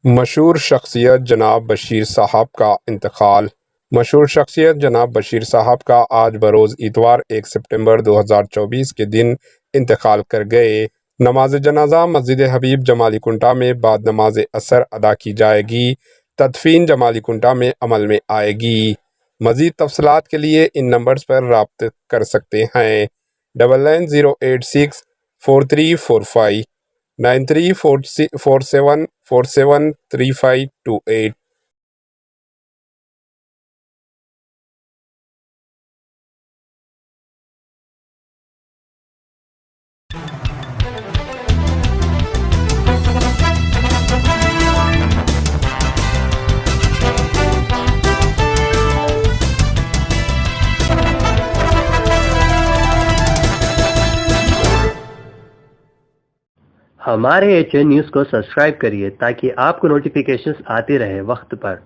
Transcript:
مشہور شخصیت جناب بشیر صاحب کا انتقال۔ مشہور شخصیت جناب بشیر صاحب کا آج بروز اتوار 1 سپٹمبر 2024 کے دن انتقال کر گئے۔ نماز جنازہ مسجد حبیب جمالی کنٹا میں بعد نماز عصر ادا کی جائے گی۔ تدفین جمالی کنٹا میں عمل میں آئے گی۔ مزید تفصیلات کے لیے ان نمبرز پر رابطہ کر سکتے ہیں: 9908643459 9347473528۔ ہمارے HN نیوز کو سبسکرائب کریے تاکہ آپ کو نوٹیفیکیشنز آتے رہے وقت پر۔